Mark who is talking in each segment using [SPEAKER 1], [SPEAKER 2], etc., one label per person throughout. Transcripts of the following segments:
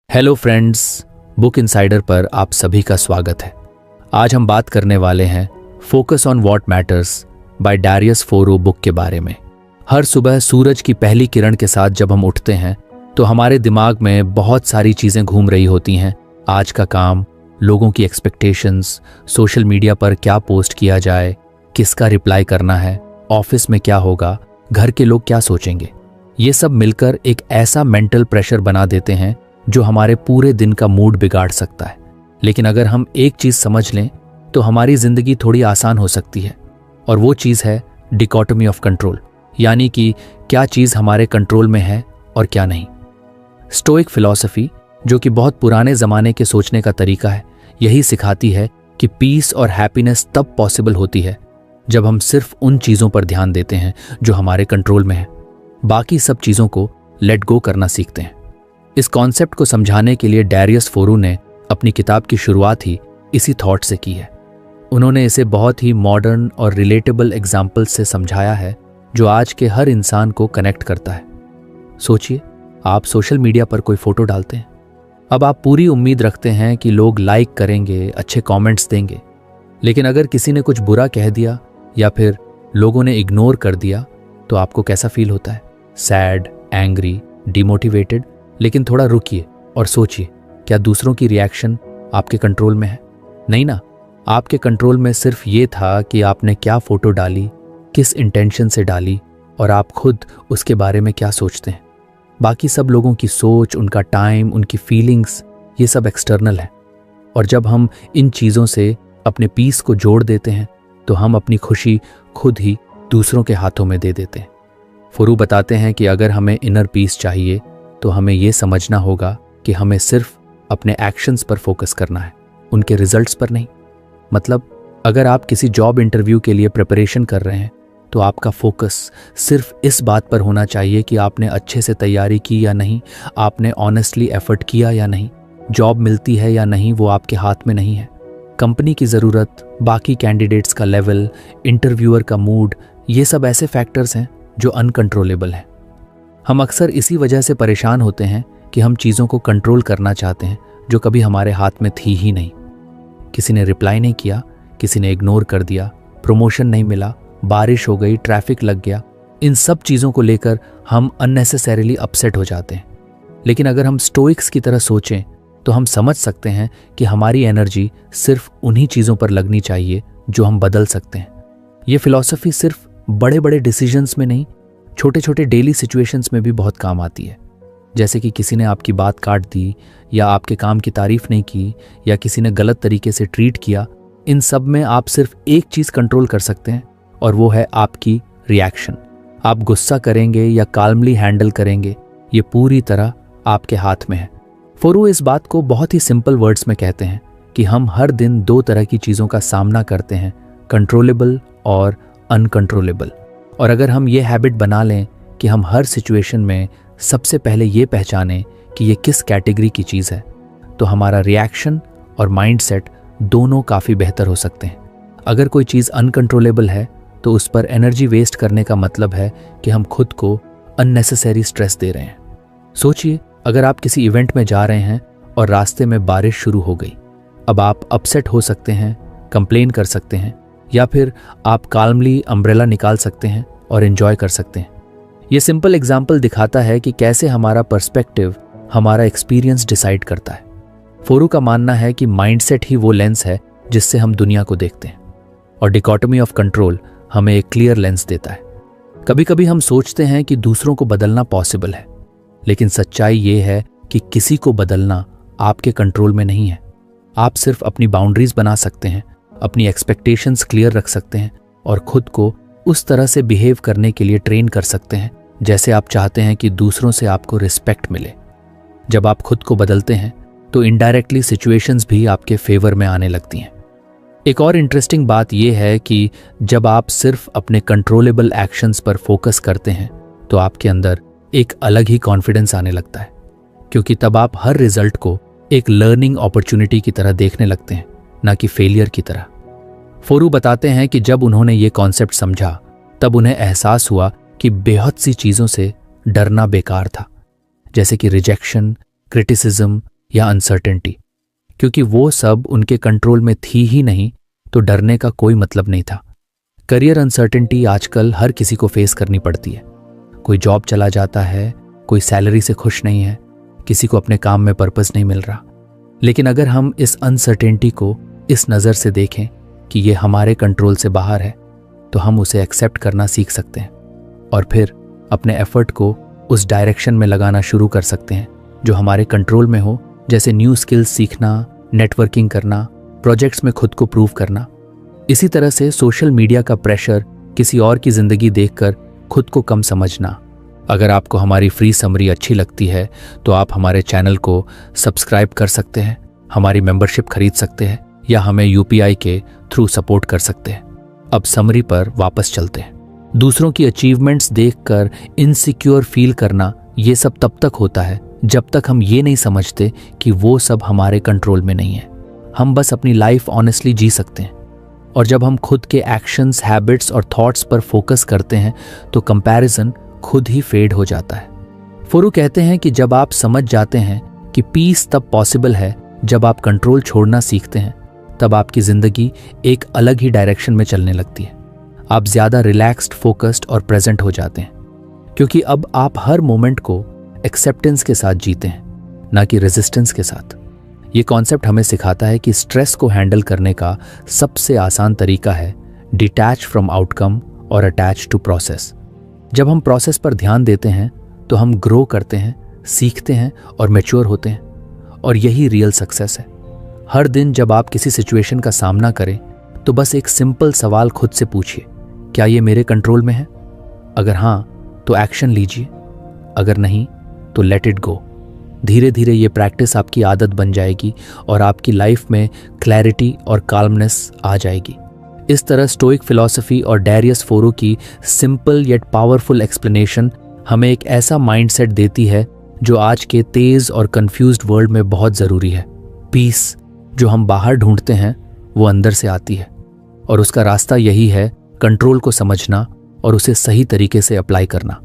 [SPEAKER 1] Hello friends, book insider पर आप सभी का स्वागत है। आज हम बात करने वाले हैं focus on what matters by Darius Foroux book के बारे में। हर सुबह सूरज की पहली किरण के साथ जब हम उठते हैं तो हमारे दिमाग में बहुत सारी चीजें घूम रही होती हैं। आज का काम, लोगों की एक्सपेक्टेशंस, सोशल मीडिया पर क्या पोस्ट किया जाए, किसका रिप्लाई करना है, ऑफिस में क्या होगा, घर के लोग क्या सोचेंगे। ये सब मिलकर एक ऐसा मेंटल प्रेशर बना देते हैं जो हमारे पूरे दिन का मूड बिगाड़ सकता है। लेकिन अगर हम एक चीज समझ लें तो हमारी जिंदगी थोड़ी आसान हो सकती है, और वो चीज है डिकोटोमी ऑफ कंट्रोल, यानी कि क्या चीज हमारे कंट्रोल में है और क्या नहीं। स्टोइक फिलॉसफी, जो कि बहुत पुराने जमाने के सोचने का तरीका है, यही सिखाती है कि पीस और हैप्पीनेस तब पॉसिबल होती है जब हम सिर्फ उन चीजों पर ध्यान देते हैं जो हमारे कंट्रोल में है, बाकी सब चीजों को लेट गो करना सीखते हैं। इस कॉन्सेप्ट को समझाने के लिए डैरियस फोरो ने अपनी किताब की शुरुआत ही इसी थॉट से की है। उन्होंने इसे बहुत ही मॉडर्न और रिलेटेबल एग्जाम्पल से समझाया है जो आज के हर इंसान को कनेक्ट करता है। सोचिए, आप सोशल मीडिया पर कोई फोटो डालते हैं। अब आप पूरी उम्मीद रखते हैं कि लोग लाइक करेंगे, अच्छे कमेंट्स देंगे। लेकिन अगर किसी ने कुछ बुरा कह दिया या फिर लोगों ने इग्नोर कर दिया तो आपको कैसा फील होता है? Sad, angry, demotivated. लेकिन थोड़ा रुकिए और सोचिए, क्या दूसरों की रिएक्शन आपके कंट्रोल में है? नहीं ना। आपके कंट्रोल में सिर्फ ये था कि आपने क्या फोटो डाली, किस इंटेंशन से डाली, और आप खुद उसके बारे में क्या सोचते हैं। बाकी सब लोगों की सोच, उनका टाइम, उनकी फीलिंग्स, ये सब एक्सटर्नल है। और जब हम इन चीज़ों से अपने पीस को जोड़ देते हैं तो हम अपनी खुशी खुद ही दूसरों के हाथों में दे देते हैं। फोरो बताते हैं कि अगर हमें इनर पीस चाहिए तो हमें यह समझना होगा कि हमें सिर्फ अपने एक्शंस पर फोकस करना है, उनके रिजल्ट्स पर नहीं। मतलब अगर आप किसी जॉब इंटरव्यू के लिए प्रिपरेशन कर रहे हैं तो आपका फोकस सिर्फ इस बात पर होना चाहिए कि आपने अच्छे से तैयारी की या नहीं, आपने ऑनेस्टली एफर्ट किया या नहीं, जॉब मिलती है या नहीं वो आपके हाथ में नहीं है। कंपनी की ज़रूरत, बाकी कैंडिडेट्स का लेवल, इंटरव्यूअर का मूड, ये सब ऐसे फैक्टर्स हैं जो अनकंट्रोलेबल हैं। हम अक्सर इसी वजह से परेशान होते हैं कि हम चीज़ों को कंट्रोल करना चाहते हैं जो कभी हमारे हाथ में थी ही नहीं। किसी ने रिप्लाई नहीं किया, किसी ने इग्नोर कर दिया, प्रमोशन नहीं मिला, बारिश हो गई, ट्रैफिक लग गया, इन सब चीज़ों को लेकर हम अननेसेसरीली अपसेट हो जाते हैं। लेकिन अगर हम स्टोइक्स की तरह सोचें तो हम समझ सकते हैं कि हमारी एनर्जी सिर्फ उन्हीं चीज़ों पर लगनी चाहिए जो हम बदल सकते हैं। ये फिलॉसफी सिर्फ बड़े बड़े डिसीजंस में नहीं, छोटे छोटे डेली सिचुएशंस में भी बहुत काम आती है। जैसे कि किसी ने आपकी बात काट दी, या आपके काम की तारीफ नहीं की, या किसी ने गलत तरीके से ट्रीट किया। इन सब में आप सिर्फ एक चीज़ कंट्रोल कर सकते हैं, और वो है आपकी रिएक्शन। आप गुस्सा करेंगे या काल्मली हैंडल करेंगे, ये पूरी तरह आपके हाथ में है। फोरो इस बात को बहुत ही सिंपल वर्ड्स में कहते हैं कि हम हर दिन दो तरह की चीज़ों का सामना करते हैं, कंट्रोलेबल और अनकंट्रोलेबल। और अगर हम ये हैबिट बना लें कि हम हर सिचुएशन में सबसे पहले ये पहचानें कि ये किस कैटेगरी की चीज़ है, तो हमारा रिएक्शन और माइंडसेट दोनों काफ़ी बेहतर हो सकते हैं। अगर कोई चीज़ अनकंट्रोलेबल है तो उस पर एनर्जी वेस्ट करने का मतलब है कि हम खुद को अननेसेसरी स्ट्रेस दे रहे हैं। सोचिए, अगर आप किसी इवेंट में जा रहे हैं और रास्ते में बारिश शुरू हो गई। अब आप अपसेट हो सकते हैं, कंप्लेन कर सकते हैं, या फिर आप काल्मली अम्ब्रेला निकाल सकते हैं और एंजॉय कर सकते हैं। ये सिंपल एग्जाम्पल दिखाता है कि कैसे हमारा पर्सपेक्टिव हमारा एक्सपीरियंस डिसाइड करता है। फोरो का मानना है कि माइंडसेट ही वो लेंस है जिससे हम दुनिया को देखते हैं, और डिकोटोमी ऑफ कंट्रोल हमें एक क्लियर लेंस देता है। कभी कभी हम सोचते हैं कि दूसरों को बदलना पॉसिबल है, लेकिन सच्चाई ये है कि किसी को बदलना आपके कंट्रोल में नहीं है। आप सिर्फ अपनी बाउंड्रीज बना सकते हैं, अपनी एक्सपेक्टेशंस क्लियर रख सकते हैं, और खुद को उस तरह से बिहेव करने के लिए ट्रेन कर सकते हैं जैसे आप चाहते हैं कि दूसरों से आपको रिस्पेक्ट मिले। जब आप खुद को बदलते हैं तो इनडायरेक्टली सिचुएशंस भी आपके फेवर में आने लगती हैं। एक और इंटरेस्टिंग बात यह है कि जब आप सिर्फ अपने कंट्रोलेबल एक्शंस पर फोकस करते हैं तो आपके अंदर एक अलग ही कॉन्फिडेंस आने लगता है, क्योंकि तब आप हर रिजल्ट को एक लर्निंग अपॉर्चुनिटी की तरह देखने लगते हैं, ना कि फेलियर की तरह। फोरो बताते हैं कि जब उन्होंने ये कॉन्सेप्ट समझा तब उन्हें एहसास हुआ कि बहुत सी चीज़ों से डरना बेकार था, जैसे कि रिजेक्शन, क्रिटिसिज्म, या अनसर्टेनिटी, क्योंकि वो सब उनके कंट्रोल में थी ही नहीं तो डरने का कोई मतलब नहीं था। करियर अनसर्टेनिटी आजकल हर किसी को फेस करनी पड़ती है। कोई जॉब चला जाता है, कोई सैलरी से खुश नहीं है, किसी को अपने काम में पर्पस नहीं मिल रहा। लेकिन अगर हम इस अनसर्टेनिटी को इस नज़र से देखें कि ये हमारे कंट्रोल से बाहर है, तो हम उसे एक्सेप्ट करना सीख सकते हैं और फिर अपने एफर्ट को उस डायरेक्शन में लगाना शुरू कर सकते हैं जो हमारे कंट्रोल में हो, जैसे न्यू स्किल्स सीखना, नेटवर्किंग करना, प्रोजेक्ट्स में खुद को प्रूव करना। इसी तरह से सोशल मीडिया का प्रेशर, किसी और की जिंदगी देखकर खुद को कम समझना। अगर आपको हमारी फ्री समरी अच्छी लगती है तो आप हमारे चैनल को सब्सक्राइब कर सकते हैं, हमारी मेंबरशिप खरीद सकते हैं या हमें यूपीआई के थ्रू सपोर्ट कर सकते हैं। अब समरी पर वापस चलते हैं। दूसरों की अचीवमेंट्स देखकर इनसिक्योर फील करना, ये सब तब तक होता है जब तक हम ये नहीं समझते कि वो सब हमारे कंट्रोल में नहीं है। हम बस अपनी लाइफ ऑनेस्टली जी सकते हैं। और जब हम खुद के एक्शंस, हैबिट्स और थॉट्स पर फोकस करते हैं तो कंपैरिजन खुद ही फेड हो जाता है। फोरू कहते हैं कि जब आप समझ जाते हैं कि पीस तब पॉसिबल है जब आप कंट्रोल छोड़ना सीखते हैं, तब आपकी जिंदगी एक अलग ही डायरेक्शन में चलने लगती है। आप ज्यादा रिलैक्स्ड, फोकस्ड और प्रेजेंट हो जाते हैं, क्योंकि अब आप हर मोमेंट को एक्सेप्टेंस के साथ जीते हैं, ना कि रेजिस्टेंस के साथ। ये कॉन्सेप्ट हमें सिखाता है कि स्ट्रेस को हैंडल करने का सबसे आसान तरीका है डिटैच फ्रॉम आउटकम और अटैच टू प्रोसेस। जब हम प्रोसेस पर ध्यान देते हैं तो हम ग्रो करते हैं, सीखते हैं और मैच्योर होते हैं, और यही रियल सक्सेस है। हर दिन जब आप किसी सिचुएशन का सामना करें तो बस एक सिंपल सवाल खुद से पूछिए, क्या ये मेरे कंट्रोल में है? अगर हाँ तो एक्शन लीजिए, अगर नहीं तो लेट इट गो। धीरे धीरे ये प्रैक्टिस आपकी आदत बन जाएगी और आपकी लाइफ में क्लैरिटी और काल्मनेस आ जाएगी। इस तरह स्टोइक फिलॉसफी और डैरियस फोरू की सिंपल येट पावरफुल एक्सप्लेनेशन हमें एक ऐसा माइंडसेट देती है जो आज के तेज और कंफ्यूज्ड वर्ल्ड में बहुत ज़रूरी है। पीस जो हम बाहर ढूंढते हैं वो अंदर से आती है, और उसका रास्ता यही है कंट्रोल को समझना और उसे सही तरीके से अप्लाई करना।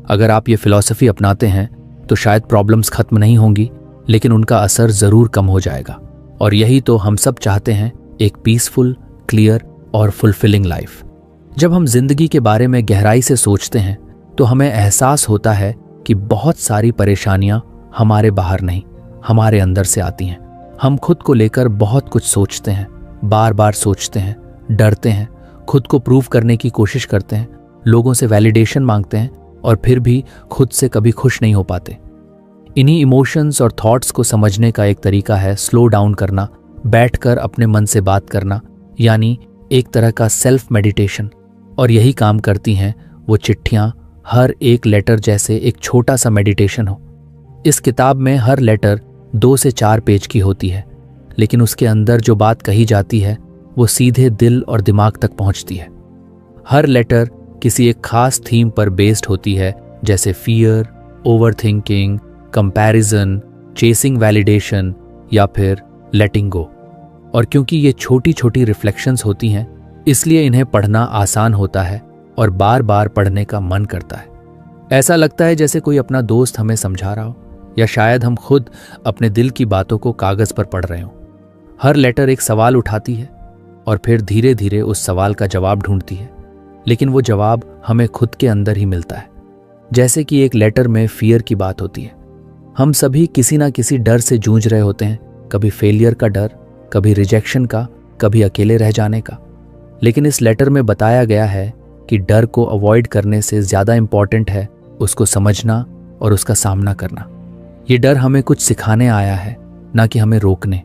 [SPEAKER 1] अगर आप ये फिलॉसफी अपनाते हैं तो शायद प्रॉब्लम्स खत्म नहीं होंगी, लेकिन उनका असर ज़रूर कम हो जाएगा। और यही तो हम सब चाहते हैं, एक पीसफुल, क्लियर और फुलफिलिंग लाइफ। जब हम जिंदगी के बारे में गहराई से सोचते हैं तो हमें एहसास होता है कि बहुत सारी परेशानियां हमारे बाहर नहीं, हमारे अंदर से आती हैं। हम खुद को लेकर बहुत कुछ सोचते हैं, बार बार सोचते हैं, डरते हैं, खुद को प्रूव करने की कोशिश करते हैं, लोगों से वैलिडेशन मांगते हैं और फिर भी खुद से कभी खुश नहीं हो पाते। इन्हीं इमोशंस और थॉट्स को समझने का एक तरीका है स्लो डाउन करना, बैठकर अपने मन से बात करना, यानी एक तरह का सेल्फ मेडिटेशन। और यही काम करती हैं वो चिट्ठियां, हर एक लेटर जैसे एक छोटा सा मेडिटेशन हो। इस किताब में हर लेटर 2 से 4 पेज की होती है, लेकिन उसके अंदर जो बात कही जाती है वो सीधे दिल और दिमाग तक पहुंचती है। हर लेटर किसी एक खास थीम पर बेस्ड होती है, जैसे fear, overthinking, comparison, chasing validation या फिर लेटिंग गो। और क्योंकि ये छोटी छोटी रिफ्लेक्शंस होती हैं, इसलिए इन्हें पढ़ना आसान होता है और बार बार पढ़ने का मन करता है। ऐसा लगता है जैसे कोई अपना दोस्त हमें समझा रहा हो, या शायद हम खुद अपने दिल की बातों को कागज पर पढ़ रहे हों। हर लेटर एक सवाल उठाती है और फिर धीरे धीरे उस सवाल का जवाब ढूंढती है, लेकिन वो जवाब हमें खुद के अंदर ही मिलता है। जैसे कि एक लेटर में फियर की बात होती है। हम सभी किसी ना किसी डर से जूझ रहे होते हैं, कभी फेलियर का डर, कभी रिजेक्शन का, कभी अकेले रह जाने का। लेकिन इस लेटर में बताया गया है कि डर को अवॉइड करने से ज़्यादा इम्पॉर्टेंट है उसको समझना और उसका सामना करना। ये डर हमें कुछ सिखाने आया है, ना कि हमें रोकने।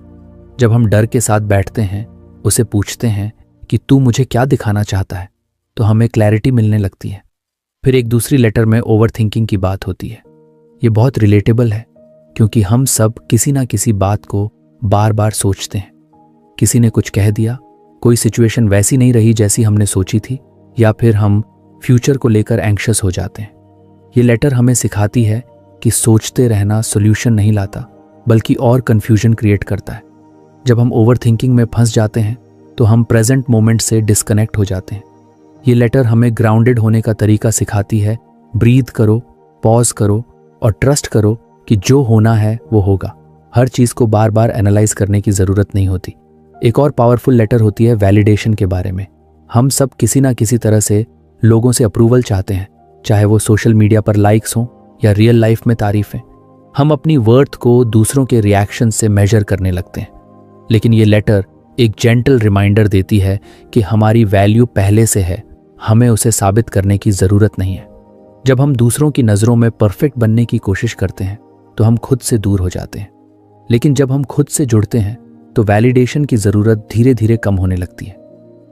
[SPEAKER 1] जब हम डर के साथ बैठते हैं, उसे पूछते हैं कि तू मुझे क्या दिखाना चाहता है, तो हमें क्लैरिटी मिलने लगती है। फिर एक दूसरी लेटर में ओवरथिंकिंग की बात होती है। ये बहुत रिलेटेबल है, क्योंकि हम सब किसी ना किसी बात को बार बार सोचते हैं। किसी ने कुछ कह दिया, कोई सिचुएशन वैसी नहीं रही जैसी हमने सोची थी, या फिर हम फ्यूचर को लेकर एंग्शियस हो जाते हैं। ये लेटर हमें सिखाती है कि सोचते रहना सॉल्यूशन नहीं लाता, बल्कि और कन्फ्यूजन क्रिएट करता है। जब हम ओवरथिंकिंग में फंस जाते हैं तो हम प्रेजेंट मोमेंट से डिस्कनेक्ट हो जाते हैं। ये लेटर हमें ग्राउंडेड होने का तरीका सिखाती है। ब्रीथ करो, पॉज करो और ट्रस्ट करो कि जो होना है वो होगा। हर चीज़ को बार बार एनालाइज करने की ज़रूरत नहीं होती। एक और पावरफुल लेटर होती है वैलिडेशन के बारे में। हम सब किसी ना किसी तरह से लोगों से अप्रूवल चाहते हैं, चाहे वो सोशल मीडिया पर लाइक्स हों या रियल लाइफ में तारीफें। हम अपनी वर्थ को दूसरों के रिएक्शन से मेजर करने लगते हैं। लेकिन ये लेटर एक जेंटल रिमाइंडर देती है कि हमारी वैल्यू पहले से है, हमें उसे साबित करने की ज़रूरत नहीं है। जब हम दूसरों की नज़रों में परफेक्ट बनने की कोशिश करते हैं तो हम खुद से दूर हो जाते हैं। लेकिन जब हम खुद से जुड़ते हैं तो वैलिडेशन की ज़रूरत धीरे धीरे कम होने लगती है।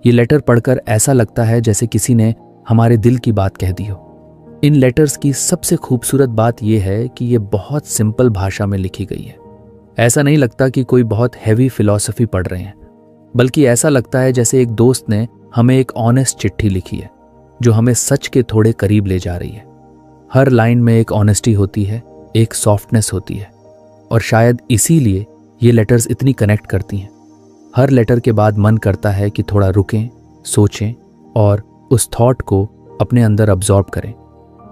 [SPEAKER 1] ये लेटर पढ़कर ऐसा लगता है जैसे किसी ने हमारे दिल की बात कह दी हो। इन लेटर्स की सबसे खूबसूरत बात यह है कि ये बहुत सिंपल भाषा में लिखी गई है। ऐसा नहीं लगता कि कोई बहुत हैवी फिलॉसफी पढ़ रहे हैं, बल्कि ऐसा लगता है जैसे एक दोस्त ने हमें एक ऑनेस्ट चिट्ठी लिखी है जो हमें सच के थोड़े करीब ले जा रही है। हर लाइन में एक ऑनेस्टी होती है, एक सॉफ्टनेस होती है, और शायद इसीलिए ये लेटर्स इतनी कनेक्ट करती हैं। हर लेटर के बाद मन करता है कि थोड़ा रुकें, सोचें और उस थॉट को अपने अंदर अब्जॉर्ब करें।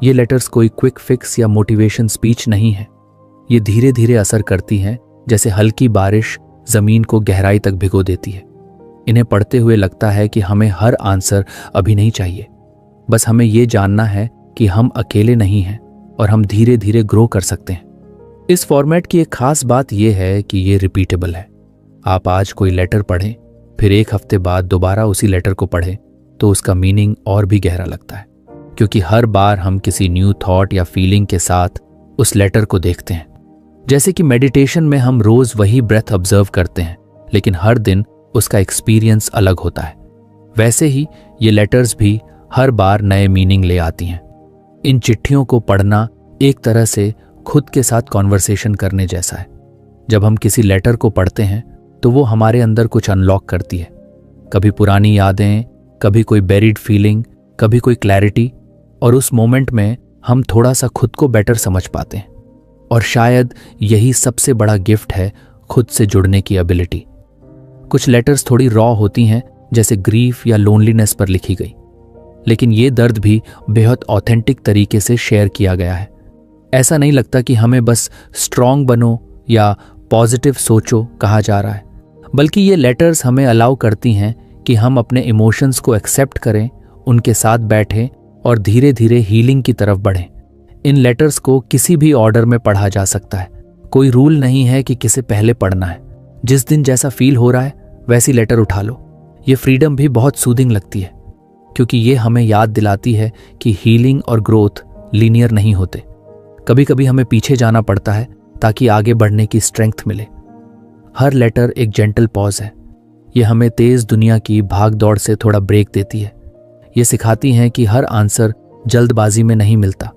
[SPEAKER 1] ये लेटर्स कोई क्विक फिक्स या मोटिवेशन स्पीच नहीं है। ये धीरे धीरे असर करती हैं, जैसे हल्की बारिश ज़मीन को गहराई तक भिगो देती है। इन्हें पढ़ते हुए लगता है कि हमें हर आंसर अभी नहीं चाहिए, बस हमें ये जानना है कि हम अकेले नहीं हैं और हम धीरे धीरे ग्रो कर सकते हैं। इस फॉर्मेट की एक खास बात यह है कि ये रिपीटेबल है। आप आज कोई लेटर पढ़ें, फिर एक हफ्ते बाद दोबारा उसी लेटर को पढ़ें तो उसका मीनिंग और भी गहरा लगता है, क्योंकि हर बार हम किसी न्यू थॉट या फीलिंग के साथ उस लेटर को देखते हैं। जैसे कि मेडिटेशन में हम रोज वही ब्रेथ ऑब्जर्व करते हैं, लेकिन हर दिन उसका एक्सपीरियंस अलग होता है, वैसे ही ये लेटर्स भी हर बार नए मीनिंग ले आती हैं। इन चिट्ठियों को पढ़ना एक तरह से खुद के साथ कॉन्वर्सेशन करने जैसा है। जब हम किसी लेटर को पढ़ते हैं तो वो हमारे अंदर कुछ अनलॉक करती है, कभी पुरानी यादें, कभी कोई बेरिड फीलिंग, कभी कोई क्लैरिटी, और उस मोमेंट में हम थोड़ा सा खुद को बेटर समझ पाते हैं। और शायद यही सबसे बड़ा गिफ्ट है खुद से जुड़ने की एबिलिटी। कुछ लेटर्स थोड़ी रॉ होती हैं, जैसे ग्रीफ या लोनलीनेस पर लिखी गई, लेकिन ये दर्द भी बेहद ऑथेंटिक तरीके से शेयर किया गया है। ऐसा नहीं लगता कि हमें बस स्ट्रांग बनो या पॉजिटिव सोचो कहा जा रहा है, बल्कि ये लेटर्स हमें अलाउ करती हैं कि हम अपने इमोशंस को एक्सेप्ट करें, उनके साथ बैठें और धीरे धीरे हीलिंग की तरफ बढ़ें। इन लेटर्स को किसी भी ऑर्डर में पढ़ा जा सकता है। कोई रूल नहीं है कि किसे पहले पढ़ना है। जिस दिन जैसा फील हो रहा है वैसी लेटर उठा लो। ये फ्रीडम भी बहुत सूदिंग लगती है, क्योंकि ये हमें याद दिलाती है कि हीलिंग और ग्रोथ लीनियर नहीं होते। कभी कभी हमें पीछे जाना पड़ता है ताकि आगे बढ़ने की स्ट्रेंथ मिले। हर लेटर एक जेंटल पॉज है। ये हमें तेज दुनिया की भाग दौड़ से थोड़ा ब्रेक देती है। ये सिखाती हैं कि हर आंसर जल्दबाजी में नहीं मिलता।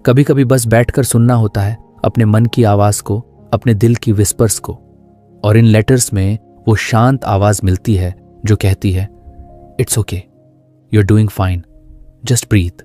[SPEAKER 1] कभी कभी बस बैठकर सुनना होता है अपने मन की आवाज को, अपने दिल की विस्पर्स को। और इन लेटर्स में वो शांत आवाज मिलती है जो कहती है, it's okay, you are doing fine, just breathe.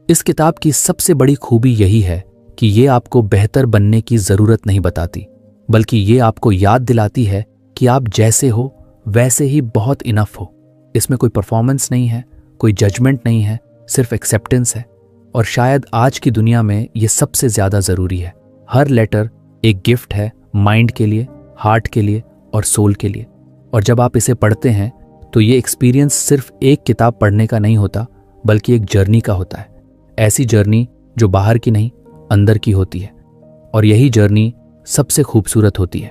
[SPEAKER 1] इस किताब की सबसे बड़ी खूबी यही है कि ये आपको बेहतर बनने की जरूरत नहीं बताती, बल्कि ये आपको याद दिलाती है कि आप जैसे हो वैसे ही बहुत इनफ हो। इसमें कोई परफॉर्मेंस नहीं है, कोई जजमेंट नहीं है, सिर्फ एक्सेप्टेंस है। और शायद आज की दुनिया में ये सबसे ज्यादा जरूरी है। हर लेटर एक गिफ्ट है, माइंड के लिए, हार्ट के लिए और सोल के लिए। और जब आप इसे पढ़ते हैं तो ये एक्सपीरियंस सिर्फ एक किताब पढ़ने का नहीं होता, बल्कि एक जर्नी का होता है। ऐसी जर्नी जो बाहर की नहीं, अंदर की होती है। और यही जर्नी सबसे खूबसूरत होती है।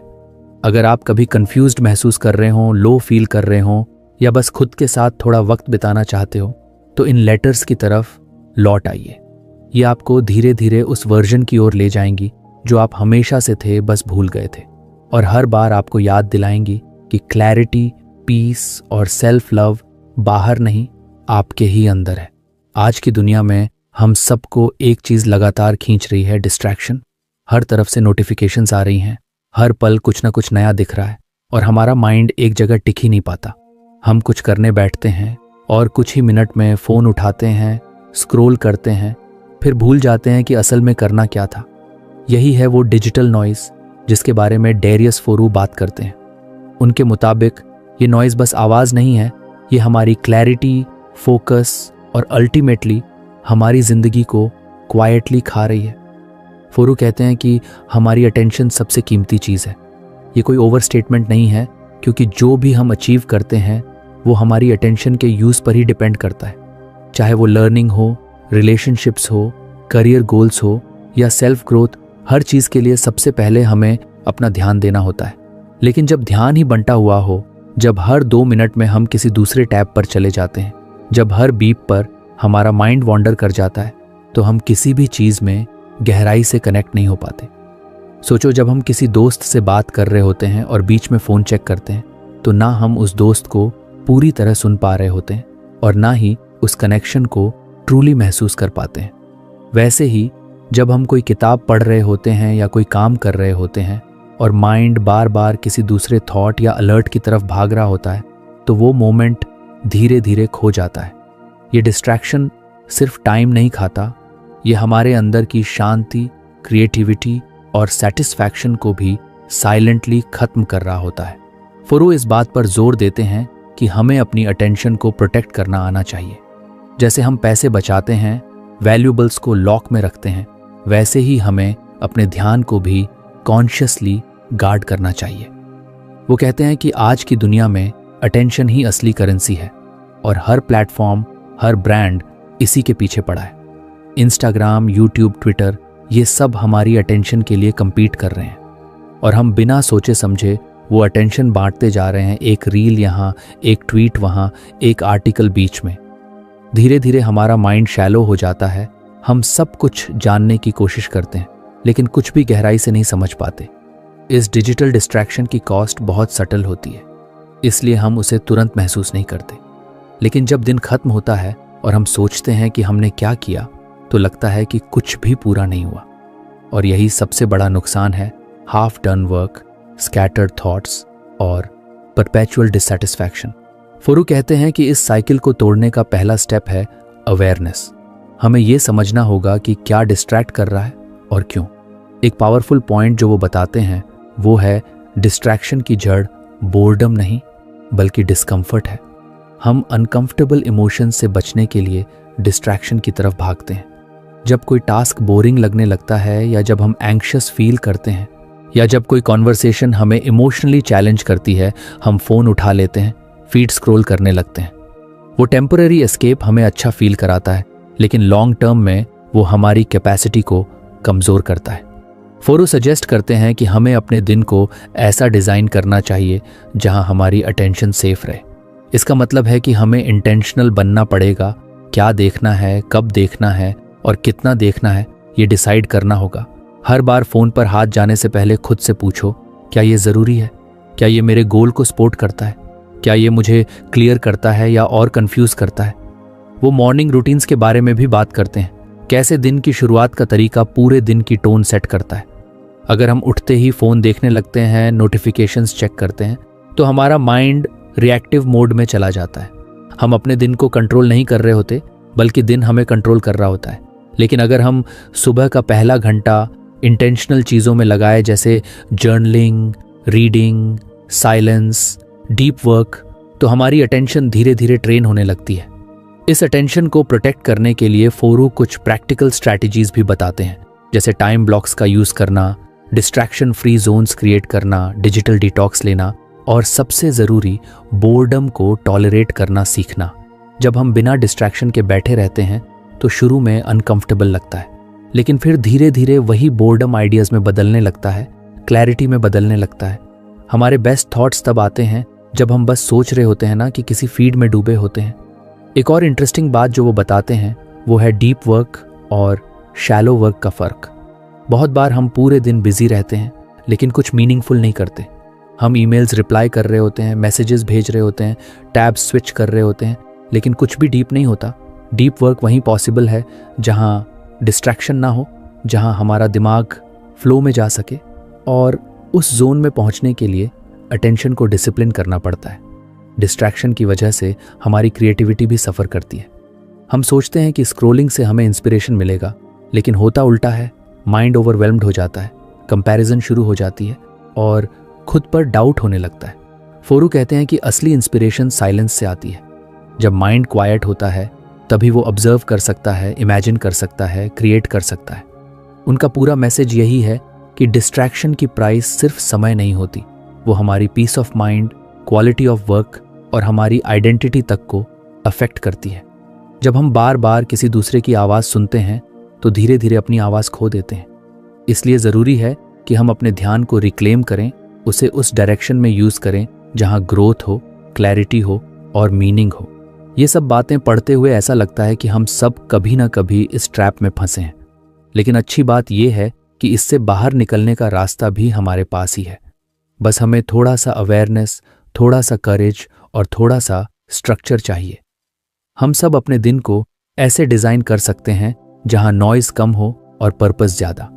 [SPEAKER 1] अगर आप कभी कंफ्यूज्ड महसूस कर रहे हो, लो फील कर रहे हो, या बस खुद के साथ थोड़ा वक्त बिताना चाहते हो, तो इन लेटर्स की तरफ लौट आइए। ये आपको धीरे धीरे उस वर्जन की ओर ले जाएंगी जो आप हमेशा से थे, बस भूल गए थे। और हर बार आपको याद दिलाएंगी कि क्लैरिटी, पीस और सेल्फ लव बाहर नहीं, आपके ही अंदर है। आज की दुनिया में हम सबको एक चीज लगातार खींच रही है, डिस्ट्रैक्शन। हर तरफ से नोटिफिकेशंस आ रही हैं, हर पल कुछ ना कुछ नया दिख रहा है, और हमारा माइंड एक जगह टिक ही नहीं पाता। हम कुछ करने बैठते हैं और कुछ ही मिनट में फोन उठाते हैं, स्क्रॉल करते हैं, फिर भूल जाते हैं कि असल में करना क्या था। यही है वो डिजिटल नॉइज जिसके बारे में डैरियस फोरू बात करते हैं। उनके मुताबिक ये नॉइज बस आवाज नहीं है, ये हमारी क्लैरिटी, फोकस और अल्टीमेटली हमारी जिंदगी को क्वाइटली खा रही है। फोरू कहते हैं कि हमारी अटेंशन सबसे कीमती चीज़ है। ये कोई ओवर स्टेटमेंट नहीं है, क्योंकि जो भी हम अचीव करते हैं वो हमारी अटेंशन के यूज़ पर ही डिपेंड करता है। चाहे वो लर्निंग हो, रिलेशनशिप्स हो, करियर गोल्स हो या सेल्फ ग्रोथ, हर चीज़ के लिए सबसे पहले हमें अपना ध्यान देना होता है। लेकिन जब ध्यान ही बंटा हुआ हो, जब हर 2 मिनट में हम किसी दूसरे टैब पर चले जाते हैं, जब हर बीप पर हमारा माइंड वॉन्डर कर जाता है, तो हम किसी भी चीज़ में गहराई से कनेक्ट नहीं हो पाते। सोचो, जब हम किसी दोस्त से बात कर रहे होते हैं और बीच में फ़ोन चेक करते हैं, तो ना हम उस दोस्त को पूरी तरह सुन पा रहे होते हैं और ना ही उस कनेक्शन को ट्रूली महसूस कर पाते हैं। वैसे ही जब हम कोई किताब पढ़ रहे होते हैं या कोई काम कर रहे होते हैं और माइंड बार बार किसी दूसरे थॉट या अलर्ट की तरफ भाग रहा होता है, तो वो मोमेंट धीरे धीरे खो जाता है। ये डिस्ट्रैक्शन सिर्फ टाइम नहीं खाता, ये हमारे अंदर की शांति, क्रिएटिविटी और सेटिस्फैक्शन को भी साइलेंटली खत्म कर रहा होता है। फोरू इस बात पर जोर देते हैं कि हमें अपनी अटेंशन को प्रोटेक्ट करना आना चाहिए। जैसे हम पैसे बचाते हैं, वैल्यूएबल्स को लॉक में रखते हैं, वैसे ही हमें अपने ध्यान को भी कॉन्शियसली गार्ड करना चाहिए। वो कहते हैं कि आज की दुनिया में अटेंशन ही असली करेंसी है और हर प्लेटफॉर्म, हर ब्रांड इसी के पीछे पड़ा है। इंस्टाग्राम, यूट्यूब, ट्विटर, ये सब हमारी अटेंशन के लिए compete कर रहे हैं और हम बिना सोचे समझे वो अटेंशन बांटते जा रहे हैं। एक रील यहाँ, एक ट्वीट वहाँ, एक आर्टिकल बीच में। धीरे धीरे हमारा माइंड शैलो हो जाता है। हम सब कुछ जानने की कोशिश करते हैं, लेकिन कुछ भी गहराई से नहीं समझ पाते। इस डिजिटल डिस्ट्रैक्शन की कॉस्ट बहुत सटल होती है, इसलिए हम उसे तुरंत महसूस नहीं करते। लेकिन जब दिन खत्म होता है और हम सोचते हैं कि हमने क्या किया, तो लगता है कि कुछ भी पूरा नहीं हुआ। और यही सबसे बड़ा नुकसान है, half done work, scattered thoughts और परपेचुअल डिससैटिस्फैक्शन। फोरू कहते हैं कि इस साइकिल को तोड़ने का पहला स्टेप है अवेयरनेस। हमें यह समझना होगा कि क्या डिस्ट्रैक्ट कर रहा है और क्यों। एक पावरफुल पॉइंट जो वो बताते हैं वो है, डिस्ट्रैक्शन की जड़ बोर्डम नहीं बल्कि डिस्कम्फर्ट है। हम अनकंफर्टेबल इमोशंस से बचने के लिए डिस्ट्रैक्शन की तरफ भागते हैं। जब कोई टास्क बोरिंग लगने लगता है, या जब हम एंग्शियस फील करते हैं, या जब कोई कॉन्वर्सेशन हमें इमोशनली चैलेंज करती है, हम फ़ोन उठा लेते हैं, फीड स्क्रॉल करने लगते हैं। वो टेम्पररी एस्केप हमें अच्छा फील कराता है, लेकिन लॉन्ग टर्म में वो हमारी कैपेसिटी को कमज़ोर करता है। फोरू सजेस्ट करते हैं कि हमें अपने दिन को ऐसा डिज़ाइन करना चाहिए जहां हमारी अटेंशन सेफ रहे। इसका मतलब है कि हमें इंटेंशनल बनना पड़ेगा। क्या देखना है, कब देखना है और कितना देखना है, ये डिसाइड करना होगा। हर बार फ़ोन पर हाथ जाने से पहले खुद से पूछो, क्या ये ज़रूरी है? क्या ये मेरे गोल को सपोर्ट करता है? क्या ये मुझे क्लियर करता है या और कंफ्यूज करता है? वो मॉर्निंग रूटीन्स के बारे में भी बात करते हैं, कैसे दिन की शुरुआत का तरीका पूरे दिन की टोन सेट करता है। अगर हम उठते ही फ़ोन देखने लगते हैं, नोटिफिकेशंस चेक करते हैं, तो हमारा माइंड रिएक्टिव मोड में चला जाता है। हम अपने दिन को कंट्रोल नहीं कर रहे होते, बल्कि दिन हमें कंट्रोल कर रहा होता है। लेकिन अगर हम सुबह का पहला घंटा इंटेंशनल चीज़ों में लगाए, जैसे journaling, reading, silence, deep work, तो हमारी अटेंशन धीरे धीरे ट्रेन होने लगती है। इस अटेंशन को प्रोटेक्ट करने के लिए फोरू कुछ प्रैक्टिकल स्ट्रैटेजीज भी बताते हैं, जैसे टाइम ब्लॉक्स का यूज़ करना, डिस्ट्रैक्शन फ्री जोन्स क्रिएट करना, डिजिटल डिटॉक्स लेना और सबसे ज़रूरी, बोर्डम को टॉलरेट करना सीखना। जब हम बिना डिस्ट्रैक्शन के बैठे रहते हैं तो शुरू में अनकंफर्टेबल लगता है, लेकिन फिर धीरे धीरे वही बोर्डम आइडियाज़ में बदलने लगता है, क्लैरिटी में बदलने लगता है। हमारे बेस्ट थॉट्स तब आते हैं जब हम बस सोच रहे होते हैं ना कि किसी फीड में डूबे होते हैं। एक और इंटरेस्टिंग बात जो वो बताते हैं वो है डीप वर्क और शैलो वर्क का फ़र्क। बहुत बार हम पूरे दिन बिजी रहते हैं लेकिन कुछ मीनिंगफुल नहीं करते। हम ईमेल्स रिप्लाई कर रहे होते हैं, मैसेजेस भेज रहे होते हैं, टैब्स स्विच कर रहे होते हैं, लेकिन कुछ भी डीप नहीं होता। डीप वर्क वहीं पॉसिबल है जहां डिस्ट्रैक्शन ना हो, जहां हमारा दिमाग फ्लो में जा सके, और उस जोन में पहुंचने के लिए अटेंशन को डिसिप्लिन करना पड़ता है। डिस्ट्रैक्शन की वजह से हमारी क्रिएटिविटी भी सफ़र करती है। हम सोचते हैं कि स्क्रोलिंग से हमें इंस्पिरेशन मिलेगा, लेकिन होता उल्टा है। माइंड ओवरवेल्म्ड हो जाता है, कंपैरिजन शुरू हो जाती है और खुद पर डाउट होने लगता है। फोरू कहते हैं कि असली इंस्पिरेशन साइलेंस से आती है। जब माइंड क्वाइट होता है तभी वो ऑब्जर्व कर सकता है, इमेजिन कर सकता है, क्रिएट कर सकता है। उनका पूरा मैसेज यही है कि डिस्ट्रैक्शन की प्राइस सिर्फ समय नहीं होती, वो हमारी peace of mind, quality of work और हमारी आइडेंटिटी तक को अफेक्ट करती है। जब हम बार बार किसी दूसरे की आवाज़ सुनते हैं तो धीरे धीरे अपनी आवाज़ खो देते हैं। इसलिए ज़रूरी है कि हम अपने ध्यान को रिक्लेम करें, उसे उस डायरेक्शन में यूज़ करें जहाँ ग्रोथ हो, क्लैरिटी हो और मीनिंग हो। ये सब बातें पढ़ते हुए ऐसा लगता है कि हम सब कभी ना कभी इस ट्रैप में फंसे हैं, लेकिन अच्छी बात यह है कि इससे बाहर निकलने का रास्ता भी हमारे पास ही है। बस हमें थोड़ा सा अवेयरनेस, थोड़ा सा करेज और थोड़ा सा स्ट्रक्चर चाहिए। हम सब अपने दिन को ऐसे डिज़ाइन कर सकते हैं जहां नॉइज कम हो और पर्पस ज़्यादा।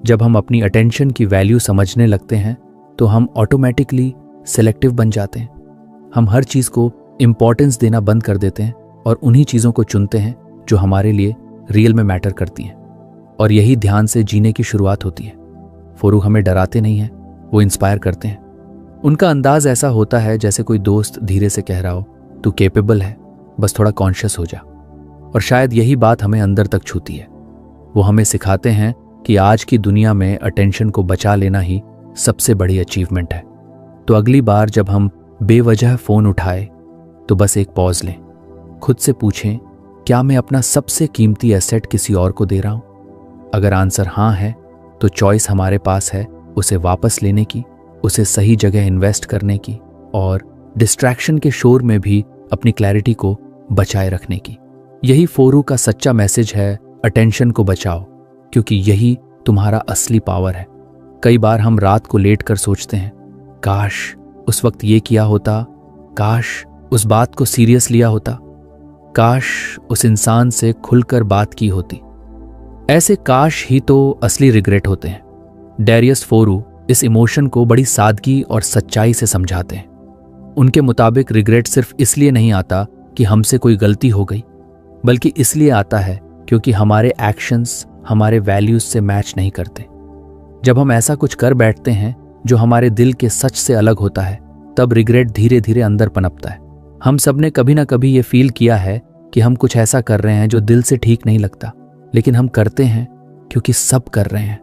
[SPEAKER 1] जब हम अपनी अटेंशन की वैल्यू समझने लगते हैं तो हम ऑटोमेटिकली सेलेक्टिव बन जाते हैं। हम हर चीज़ को इम्पोर्टेंस देना बंद कर देते हैं और उन्हीं चीज़ों को चुनते हैं जो हमारे लिए रियल में मैटर करती हैं। और यही ध्यान से जीने की शुरुआत होती है। फोरू हमें डराते नहीं हैं, वो इंस्पायर करते हैं। उनका अंदाज ऐसा होता है जैसे कोई दोस्त धीरे से कह रहा हो, तू कैपेबल है, बस थोड़ा कॉन्शियस हो जा। और शायद यही बात हमें अंदर तक छूती है। वो हमें सिखाते हैं कि आज की दुनिया में अटेंशन को बचा लेना ही सबसे बड़ी अचीवमेंट है। तो अगली बार जब हम बेवजह फ़ोन उठाए तो बस एक पॉज लें, खुद से पूछें, क्या मैं अपना सबसे कीमती एसेट किसी और को दे रहा हूँ? अगर आंसर हाँ है तो चॉइस हमारे पास है उसे वापस लेने की, उसे सही जगह इन्वेस्ट करने की और डिस्ट्रैक्शन के शोर में भी अपनी क्लैरिटी को बचाए रखने की। यही फोरू का सच्चा मैसेज है, अटेंशन को बचाओ, क्योंकि यही तुम्हारा असली पावर है। कई बार हम रात को लेट कर सोचते हैं, काश उस वक्त ये किया होता, काश उस बात को सीरियस लिया होता, काश उस इंसान से खुलकर बात की होती। ऐसे काश ही तो असली रिग्रेट होते हैं। डैरियस फोरू इस इमोशन को बड़ी सादगी और सच्चाई से समझाते हैं। उनके मुताबिक रिग्रेट सिर्फ इसलिए नहीं आता कि हमसे कोई गलती हो गई, बल्कि इसलिए आता है क्योंकि हमारे एक्शंस हमारे वैल्यूज से मैच नहीं करते। जब हम ऐसा कुछ कर बैठते हैं जो हमारे दिल के सच से अलग होता है, तब रिग्रेट धीरे धीरे अंदर पनपता है। हम सब ने कभी ना कभी ये फील किया है कि हम कुछ ऐसा कर रहे हैं जो दिल से ठीक नहीं लगता, लेकिन हम करते हैं क्योंकि सब कर रहे हैं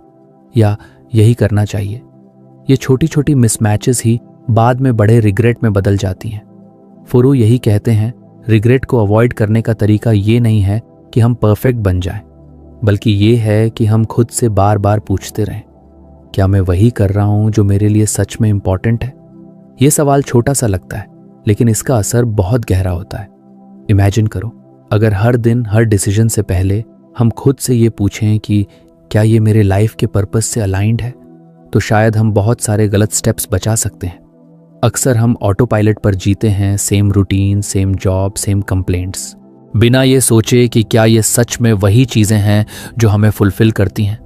[SPEAKER 1] या यही करना चाहिए। ये छोटी छोटी मिसमैचेस ही बाद में बड़े रिग्रेट में बदल जाती हैं। फोरू यही कहते हैं, रिग्रेट को अवॉइड करने का तरीका ये नहीं है कि हम परफेक्ट बन जाएं, बल्कि ये है कि हम खुद से बार बार पूछते रहें, क्या मैं वही कर रहा हूं जो मेरे लिए सच में इंपॉर्टेंट है? ये सवाल छोटा सा लगता है, लेकिन इसका असर बहुत गहरा होता है। इमेजिन करो, अगर हर दिन हर डिसीजन से पहले हम खुद से ये पूछें कि क्या ये मेरे लाइफ के पर्पस से अलाइंड है, तो शायद हम बहुत सारे गलत स्टेप्स बचा सकते हैं। अक्सर हम ऑटो पायलट पर जीते हैं, same routine, same job, same complaints, बिना ये सोचे कि क्या ये सच में वही चीज़ें हैं जो हमें फुलफिल करती हैं।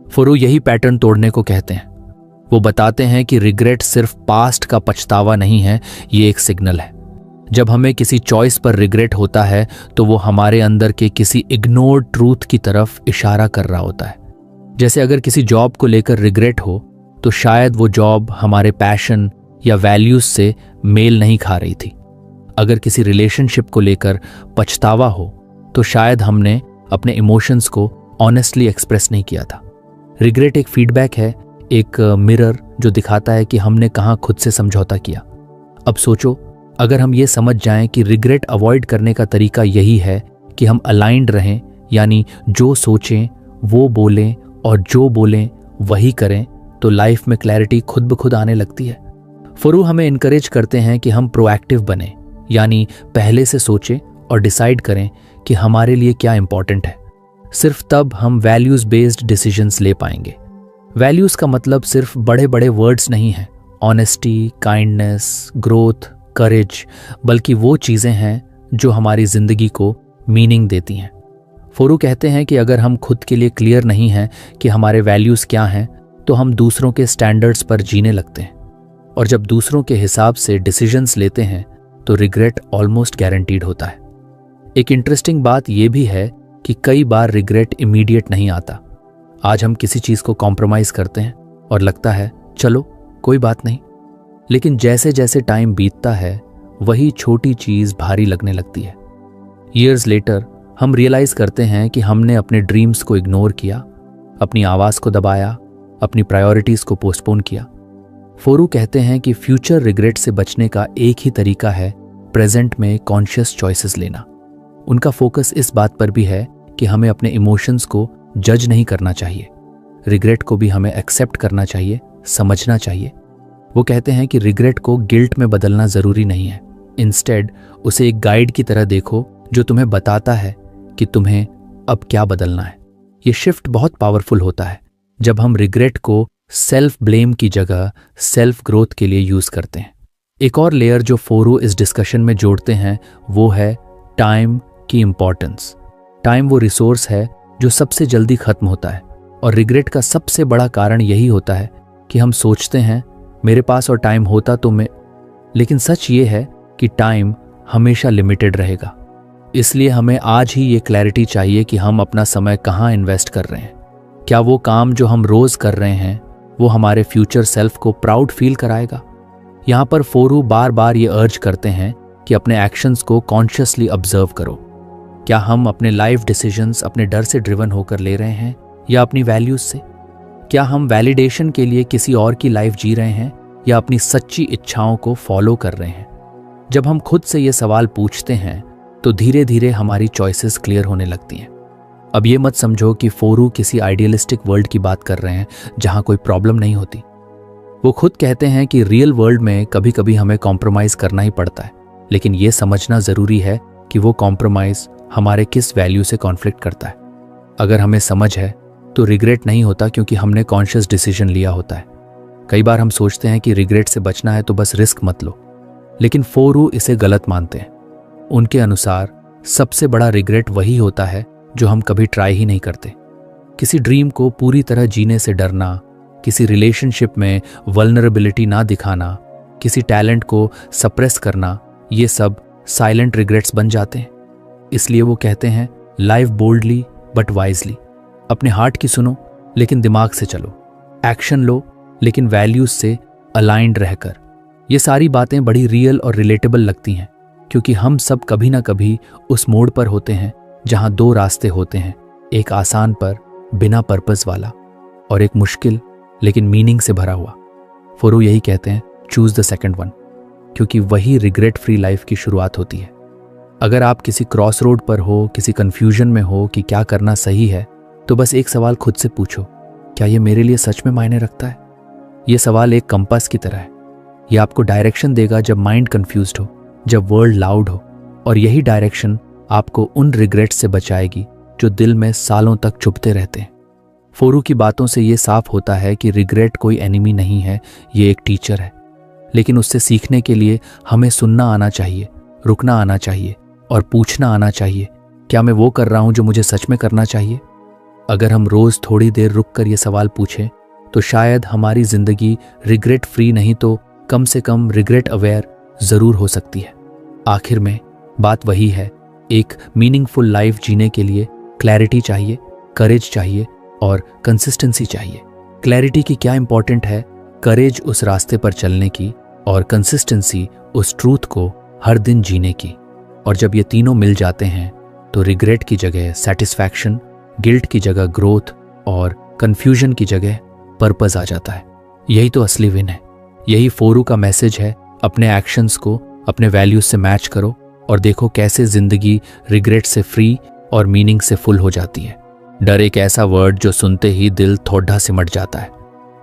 [SPEAKER 1] फोरू यही पैटर्न तोड़ने को कहते हैं। वो बताते हैं कि रिग्रेट सिर्फ पास्ट का पछतावा नहीं है, ये एक सिग्नल है। जब हमें किसी चॉइस पर रिग्रेट होता है तो वो हमारे अंदर के किसी इग्नोर्ड ट्रूथ की तरफ इशारा कर रहा होता है। जैसे अगर किसी जॉब को लेकर रिग्रेट हो तो शायद वो जॉब हमारे पैशन या वैल्यूज से मेल नहीं खा रही थी। अगर किसी रिलेशनशिप को लेकर पछतावा हो तो शायद हमने अपने इमोशंस को ऑनेस्टली एक्सप्रेस नहीं किया था। रिग्रेट एक फीडबैक है, एक मिरर जो दिखाता है कि हमने कहाँ खुद से समझौता किया। अब सोचो, अगर हम ये समझ जाएं कि रिग्रेट अवॉइड करने का तरीका यही है कि हम अलाइंड रहें, यानी जो सोचें वो बोलें और जो बोलें वही करें, तो लाइफ में क्लैरिटी खुद ब खुद आने लगती है। फोरू हमें इनकरेज करते हैं कि हम प्रोएक्टिव बने, यानी पहले से सोचें और डिसाइड करें कि हमारे लिए क्या इंपॉर्टेंट है। सिर्फ तब हम वैल्यूज बेस्ड डिसीजंस ले पाएंगे। वैल्यूज का मतलब सिर्फ बड़े बड़े वर्ड्स नहीं है, ऑनेस्टी, काइंडनेस, ग्रोथ, करेज, बल्कि वो चीज़ें हैं जो हमारी जिंदगी को मीनिंग देती हैं। फोरू कहते हैं कि अगर हम खुद के लिए क्लियर नहीं हैं कि हमारे वैल्यूज क्या हैं, तो हम दूसरों के स्टैंडर्ड्स पर जीने लगते हैं, और जब दूसरों के हिसाब से डिसीजंस लेते हैं तो रिग्रेट ऑलमोस्ट गारंटीड होता है। एक इंटरेस्टिंग बात यह भी है कि कई बार रिग्रेट इमीडिएट नहीं आता। आज हम किसी चीज़ को कॉम्प्रोमाइज़ करते हैं और लगता है चलो कोई बात नहीं, लेकिन जैसे जैसे टाइम बीतता है वही छोटी चीज़ भारी लगने लगती है। ईयर्स लेटर हम रियलाइज़ करते हैं कि हमने अपने ड्रीम्स को इग्नोर किया, अपनी आवाज को दबाया, अपनी प्रायोरिटीज को पोस्टपोन किया। फोरू कहते हैं कि फ्यूचर रिग्रेट से बचने का एक ही तरीका है प्रेजेंट में कॉन्शियस चॉइसेस लेना। उनका फोकस इस बात पर भी है कि हमें अपने इमोशंस को जज नहीं करना चाहिए, रिग्रेट को भी हमें एक्सेप्ट करना चाहिए, समझना चाहिए। वो कहते हैं कि रिग्रेट को गिल्ट में बदलना जरूरी नहीं है, इंस्टेड उसे एक गाइड की तरह देखो जो तुम्हें बताता है कि तुम्हें अब क्या बदलना है। ये शिफ्ट बहुत पावरफुल होता है जब हम रिग्रेट को सेल्फ ब्लेम की जगह सेल्फ ग्रोथ के लिए यूज करते हैं। एक और लेयर जो फोरू इस डिस्कशन में जोड़ते हैं वो है टाइम की इंपॉर्टेंस। टाइम वो रिसोर्स है जो सबसे जल्दी खत्म होता है, और रिग्रेट का सबसे बड़ा कारण यही होता है कि हम सोचते हैं मेरे पास और टाइम होता तो मैं, लेकिन सच ये है कि टाइम हमेशा लिमिटेड रहेगा। इसलिए हमें आज ही ये क्लैरिटी चाहिए कि हम अपना समय कहाँ इन्वेस्ट कर रहे हैं। क्या वो काम जो हम रोज कर रहे हैं वो हमारे फ्यूचर सेल्फ को प्राउड फील कराएगा? यहाँ पर फोरू बार बार ये अर्ज करते हैं कि अपने एक्शंस को कॉन्शियसली ऑब्जर्व करो। क्या हम अपने लाइफ डिसीजंस अपने डर से ड्रिवन होकर ले रहे हैं या अपनी वैल्यूज से? क्या हम वैलिडेशन के लिए किसी और की लाइफ जी रहे हैं या अपनी सच्ची इच्छाओं को फॉलो कर रहे हैं? जब हम खुद से ये सवाल पूछते हैं तो धीरे धीरे हमारी चॉइसेस क्लियर होने लगती हैं। अब ये मत समझो कि फोरू किसी आइडियलिस्टिक वर्ल्ड की बात कर रहे हैं जहां कोई प्रॉब्लम नहीं होती। वो खुद कहते हैं कि रियल वर्ल्ड में कभी कभी हमें कॉम्प्रोमाइज करना ही पड़ता है, लेकिन ये समझना जरूरी है कि वो कॉम्प्रोमाइज हमारे किस वैल्यू से कॉन्फ्लिक्ट करता है। अगर हमें समझ है तो रिग्रेट नहीं होता क्योंकि हमने कॉन्शियस डिसीजन लिया होता है। कई बार हम सोचते हैं कि रिग्रेट से बचना है तो बस रिस्क मत लो, लेकिन फोरू इसे गलत मानते हैं। उनके अनुसार सबसे बड़ा रिग्रेट वही होता है जो हम कभी ट्राई ही नहीं करते। किसी ड्रीम को पूरी तरह जीने से डरना, किसी रिलेशनशिप में वल्नरेबिलिटी ना दिखाना, किसी टैलेंट को सप्रेस करना, ये सब साइलेंट रिग्रेट्स बन जाते हैं। इसलिए वो कहते हैं लाइव बोल्डली बट वाइजली। अपने हार्ट की सुनो लेकिन दिमाग से चलो, एक्शन लो लेकिन वैल्यूज से अलाइंड रहकर। ये सारी बातें बड़ी रियल और रिलेटेबल लगती हैं क्योंकि हम सब कभी ना कभी उस मोड़ पर होते हैं जहां दो रास्ते होते हैं, एक आसान पर बिना पर्पस वाला और एक मुश्किल लेकिन मीनिंग से भरा हुआ। फोरू यही कहते हैं चूज द सेकंड वन, क्योंकि वही रिग्रेट फ्री लाइफ की शुरुआत होती है। अगर आप किसी क्रॉस रोड पर हो, किसी कंफ्यूजन में हो कि क्या करना सही है, तो बस एक सवाल खुद से पूछो, क्या ये मेरे लिए सच में मायने रखता है? ये सवाल एक कंपास की तरह है। ये आपको डायरेक्शन देगा जब माइंड कंफ्यूज्ड हो, जब वर्ल्ड लाउड हो, और यही डायरेक्शन आपको उन रिग्रेट्स से बचाएगी जो दिल में सालों तक चुभते रहते हैं। फोरू की बातों से ये साफ होता है कि रिग्रेट कोई एनिमी नहीं है, ये एक टीचर है। लेकिन उससे सीखने के लिए हमें सुनना आना चाहिए, रुकना आना चाहिए और पूछना आना चाहिए, क्या मैं वो कर रहा हूं जो मुझे सच में करना चाहिए? अगर हम रोज थोड़ी देर रुक कर ये सवाल पूछें तो शायद हमारी जिंदगी रिग्रेट फ्री नहीं तो कम से कम रिग्रेट अवेयर जरूर हो सकती है। आखिर में बात वही है, एक मीनिंगफुल लाइफ जीने के लिए क्लैरिटी चाहिए, करेज चाहिए और कंसिस्टेंसी चाहिए। क्लैरिटी की क्या इंपॉर्टेंट है, करेज उस रास्ते पर चलने की और कंसिस्टेंसी उस ट्रूथ को हर दिन जीने की। और जब ये तीनों मिल जाते हैं तो रिग्रेट की जगह सेटिस्फैक्शन, गिल्ट की जगह ग्रोथ और कंफ्यूजन की जगह पर्पस आ जाता है। यही तो असली विन है। यही फोरू का मैसेज है, अपने एक्शंस को अपने वैल्यूज से मैच करो और देखो कैसे जिंदगी रिग्रेट से फ्री और मीनिंग से फुल हो जाती है। डर एक ऐसा वर्ड जो सुनते ही दिल थोड़ा सिमट जाता है।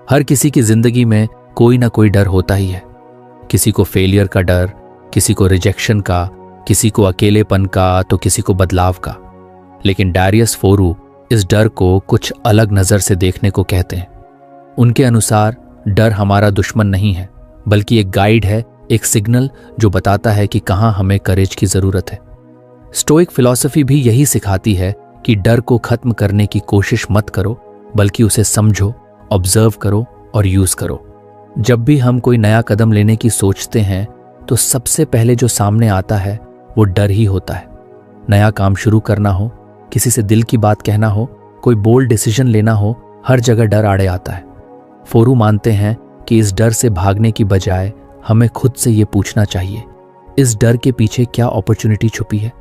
[SPEAKER 1] हर किसी की जिंदगी में कोई ना कोई डर होता ही है। किसी को फेलियर का डर, किसी को रिजेक्शन का, किसी को अकेलेपन का, तो किसी को बदलाव का। लेकिन डैरियस फोरू इस डर को कुछ अलग नजर से देखने को कहते हैं। उनके अनुसार डर हमारा दुश्मन नहीं है, बल्कि एक गाइड है, एक सिग्नल जो बताता है कि कहां हमें करेज की जरूरत है। स्टोइक फिलॉसफी भी यही सिखाती है कि डर को खत्म करने की कोशिश मत करो, बल्कि उसे समझो, ऑब्जर्व करो और यूज करो। जब भी हम कोई नया कदम लेने की सोचते हैं तो सबसे पहले जो सामने आता है वो डर ही होता है। नया काम शुरू करना हो, किसी से दिल की बात कहना हो, कोई बोल्ड डिसीजन लेना हो, हर जगह डर आड़े आता है। फोरू मानते हैं कि इस डर से भागने की बजाय हमें खुद से ये पूछना चाहिए, इस डर के पीछे क्या अपॉर्चुनिटी छुपी है?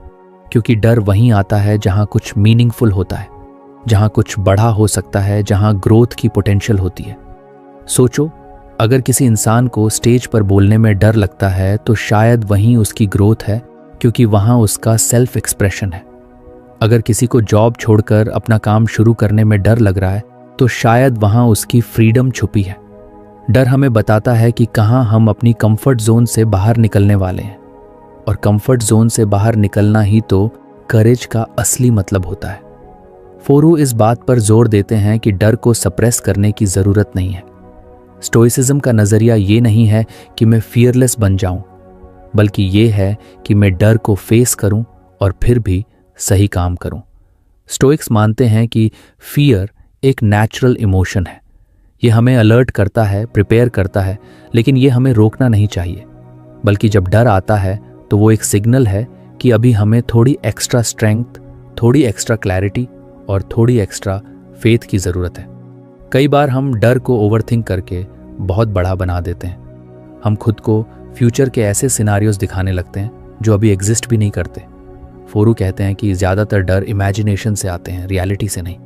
[SPEAKER 1] क्योंकि डर वहीं आता है जहां कुछ मीनिंगफुल होता है। जहां कुछ बड़ा हो सकता है, जहां ग्रोथ की पोटेंशियल होती है। सोचो, अगर किसी इंसान को स्टेज पर बोलने में डर लगता है तो शायद वहीं उसकी ग्रोथ है, क्योंकि वहां उसका सेल्फ एक्सप्रेशन है। अगर किसी को जॉब छोड़कर अपना काम शुरू करने में डर लग रहा है तो शायद वहां उसकी फ्रीडम छुपी है। डर हमें बताता है कि कहाँ हम अपनी कंफर्ट जोन से बाहर निकलने वाले हैं, और कंफर्ट जोन से बाहर निकलना ही तो करेज का असली मतलब होता है। फोरू इस बात पर जोर देते हैं कि डर को सप्रेस करने की जरूरत नहीं है। स्टोइसिज्म का नजरिया ये नहीं है कि मैं फियरलेस बन जाऊं, बल्कि ये है कि मैं डर को फेस करूं और फिर भी सही काम करूं। स्टोइक्स मानते हैं कि फियर एक नेचुरल इमोशन है। ये हमें अलर्ट करता है, प्रिपेयर करता है, लेकिन ये हमें रोकना नहीं चाहिए। बल्कि जब डर आता है तो वो एक सिग्नल है कि अभी हमें थोड़ी एक्स्ट्रा स्ट्रेंथ, थोड़ी एक्स्ट्रा क्लैरिटी और थोड़ी एक्स्ट्रा फेथ की ज़रूरत है। कई बार हम डर को ओवरथिंक करके बहुत बड़ा बना देते हैं। हम खुद को फ्यूचर के ऐसे सिनारियोज दिखाने लगते हैं जो अभी एग्जिस्ट भी नहीं करते। फोरू कहते हैं कि ज़्यादातर डर इमेजिनेशन से आते हैं, रियलिटी से नहीं।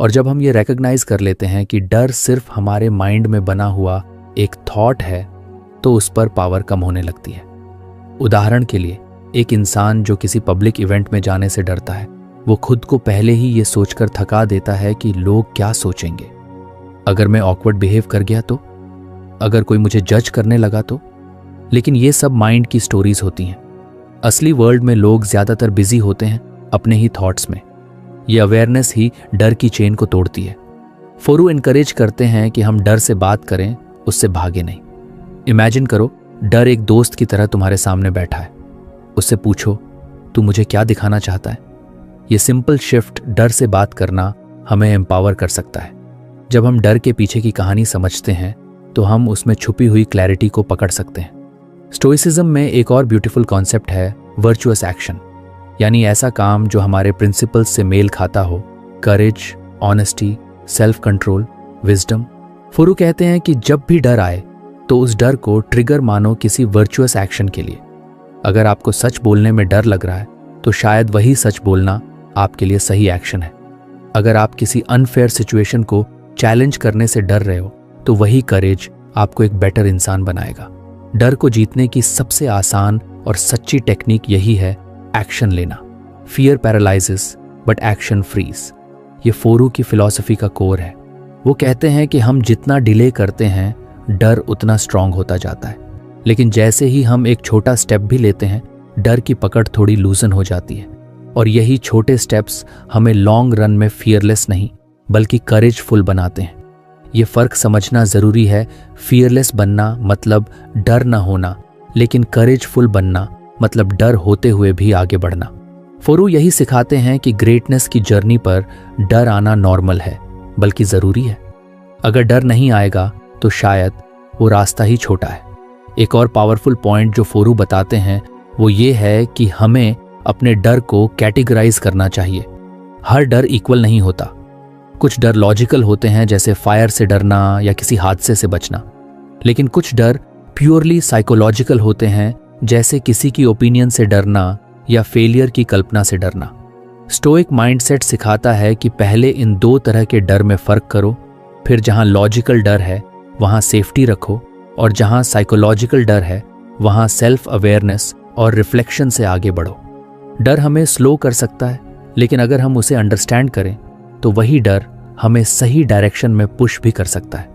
[SPEAKER 1] और जब हम ये रिकॉग्नाइज कर लेते हैं कि डर सिर्फ हमारे माइंड में बना हुआ एक थॉट है, तो उस पर पावर कम होने लगती है। उदाहरण के लिए, एक इंसान जो किसी पब्लिक इवेंट में जाने से डरता है, वो खुद को पहले ही ये सोचकर थका देता है कि लोग क्या सोचेंगे। अगर मैं ऑकवर्ड बिहेव कर गया तो, अगर कोई मुझे जज करने लगा तो। लेकिन ये सब माइंड की स्टोरीज होती हैं। असली वर्ल्ड में लोग ज्यादातर बिजी होते हैं अपने ही थॉट्स में। ये अवेयरनेस ही डर की चेन को तोड़ती है। फोरू इनकरेज करते हैं कि हम डर से बात करें, उससे भागे नहीं। इमेजिन करो, डर एक दोस्त की तरह तुम्हारे सामने बैठा है। उससे पूछो, तू मुझे क्या दिखाना चाहता है? ये सिंपल शिफ्ट डर से बात करना हमें एम्पावर कर सकता है। जब हम डर के पीछे की कहानी समझते हैं तो हम उसमें छुपी हुई क्लैरिटी को पकड़ सकते हैं। स्टोइसिज्म में एक और ब्यूटीफुल कॉन्सेप्ट है वर्चुअस एक्शन, यानी ऐसा काम जो हमारे प्रिंसिपल्स से मेल खाता हो। करेज, ऑनेस्टी, सेल्फ कंट्रोल, विजडम। फोरू कहते हैं कि जब भी डर आए तो उस डर को ट्रिगर मानो किसी वर्चुअस एक्शन के लिए। अगर आपको सच बोलने में डर लग रहा है तो शायद वही सच बोलना आपके लिए सही एक्शन है। अगर आप किसी अनफेयर सिचुएशन को चैलेंज करने से डर रहे हो तो वही करेज आपको एक बेटर इंसान बनाएगा। डर को जीतने की सबसे आसान और सच्ची टेक्निक यही है, एक्शन लेना। Fear paralyses but action freeze. ये फोरू की फिलॉसफी का कोर है। वो कहते हैं कि हम जितना डिले करते हैं डर उतना स्ट्रांग होता जाता है, लेकिन जैसे ही हम एक छोटा स्टेप भी लेते हैं डर की पकड़ थोड़ी लूजन हो जाती है। और यही छोटे स्टेप्स हमें लॉन्ग रन में फियरलेस नहीं बल्कि करेजफुल बनाते हैं। ये फर्क समझना जरूरी है। फियरलेस बनना मतलब डर ना होना, लेकिन करेजफुल बनना मतलब डर होते हुए भी आगे बढ़ना। फोरू यही सिखाते हैं कि ग्रेटनेस की जर्नी पर डर आना नॉर्मल है, बल्कि जरूरी है। अगर डर नहीं आएगा तो शायद वो रास्ता ही छोटा है। एक और पावरफुल पॉइंट जो फोरू बताते हैं वो ये है कि हमें अपने डर को कैटेगराइज करना चाहिए। हर डर इक्वल नहीं होता। कुछ डर लॉजिकल होते हैं, जैसे फायर से डरना या किसी हादसे से बचना, लेकिन कुछ डर प्योरली साइकोलॉजिकल होते हैं, जैसे किसी की ओपिनियन से डरना या फेलियर की कल्पना से डरना। स्टोइक माइंडसेट सिखाता है कि पहले इन दो तरह के डर में फर्क करो, फिर जहां लॉजिकल डर है वहां सेफ्टी रखो, और जहां साइकोलॉजिकल डर है वहां सेल्फ अवेयरनेस और रिफ्लेक्शन से आगे बढ़ो। डर हमें स्लो कर सकता है, लेकिन अगर हम उसे अंडरस्टैंड करें तो वही डर हमें सही डायरेक्शन में पुश भी कर सकता है।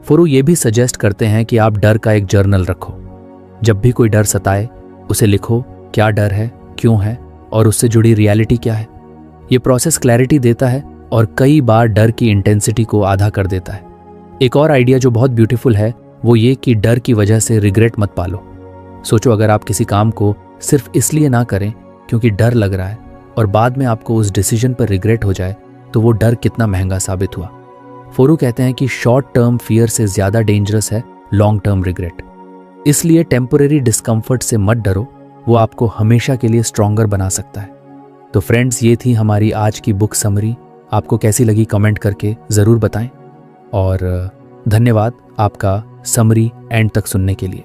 [SPEAKER 1] फोरू ये भी सजेस्ट करते हैं कि आप डर का एक जर्नल रखो। जब भी कोई डर सताए उसे लिखो, क्या डर है, क्यों है और उससे जुड़ी रियलिटी क्या है। ये प्रोसेस क्लैरिटी देता है और कई बार डर की इंटेंसिटी को आधा कर देता है। एक और आइडिया जो बहुत ब्यूटीफुल है वो ये कि डर की वजह से रिग्रेट मत पालो। सोचो, अगर आप किसी काम को सिर्फ इसलिए ना करें क्योंकि डर लग रहा है और बाद में आपको उस डिसीजन पर रिग्रेट हो जाए तो वो डर कितना महंगा साबित हुआ। फोरू कहते हैं कि शॉर्ट टर्म फियर से ज्यादा डेंजरस है लॉन्ग टर्म रिग्रेट। इसलिए टेम्परेरी डिस्कम्फर्ट से मत डरो, वो आपको हमेशा के लिए स्ट्रॉन्गर बना सकता है। तो फ्रेंड्स, ये थी हमारी आज की बुक समरी। आपको कैसी लगी कमेंट करके ज़रूर बताएं, और धन्यवाद आपका समरी एंड तक सुनने के लिए।